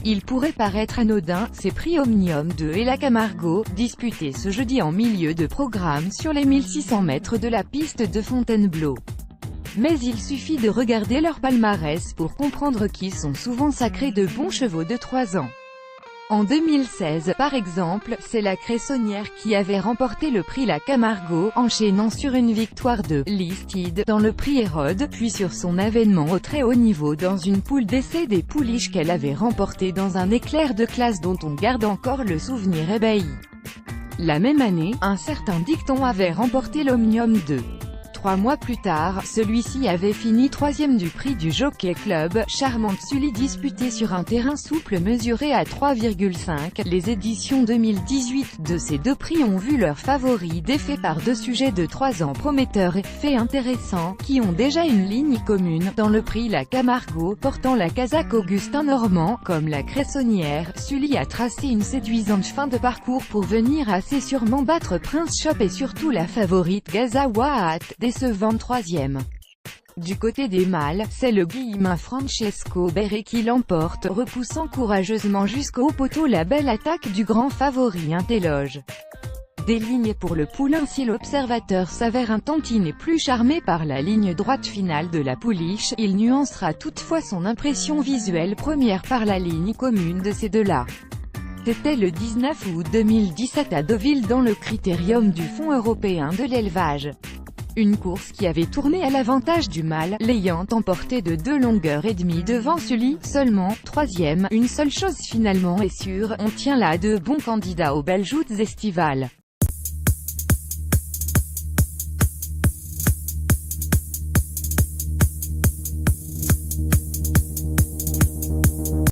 Il pourrait paraître anodin, ces prix Omnium 2 et la Camargo, disputés ce jeudi en milieu de programme sur les 1600 mètres de la piste de Fontainebleau. Mais il suffit de regarder leur palmarès pour comprendre qu'ils sont souvent sacrés de bons chevaux de 3 ans. En 2016, par exemple, c'est la Cressonnière qui avait remporté le prix La Camargo, enchaînant sur une victoire de Listed dans le prix Hérode, puis sur son avènement au très haut niveau dans une poule d'essai des pouliches qu'elle avait remporté dans un éclair de classe dont on garde encore le souvenir ébahi. La même année, un certain Dicton avait remporté l'Omnium 2. 3 mois plus tard, celui-ci avait fini 3e du prix du Jockey Club, Charmante Sully disputé sur un terrain souple mesuré à 3,5. Les éditions 2018 de ces deux prix ont vu leurs favoris défaits par deux sujets de 3 ans prometteurs et, fait intéressant, qui ont déjà une ligne commune, dans le prix La Camargo, portant la casaque Augustin Normand, comme la Cressonnière. Sully a tracé une séduisante fin de parcours pour venir assez sûrement battre Prince Shop et surtout la favorite Gaza Wahat, décevant 3e. Du côté des mâles, c'est le guillemin Francesco Berre qui l'emporte, repoussant courageusement jusqu'au poteau la belle attaque du grand favori Intelloge. Des lignes pour le poulain si l'observateur s'avère un tantinet plus charmé par la ligne droite finale de la pouliche, il nuancera toutefois son impression visuelle première par la ligne commune de ces deux-là. C'était le 19 août 2017 à Deauville dans le critérium du Fonds européen de l'élevage. Une course qui avait tourné à l'avantage du mâle, l'ayant emporté de 2 longueurs et demie devant Sully, seulement 3e. Une seule chose finalement est sûre, on tient là de bons candidats aux belles joutes estivales.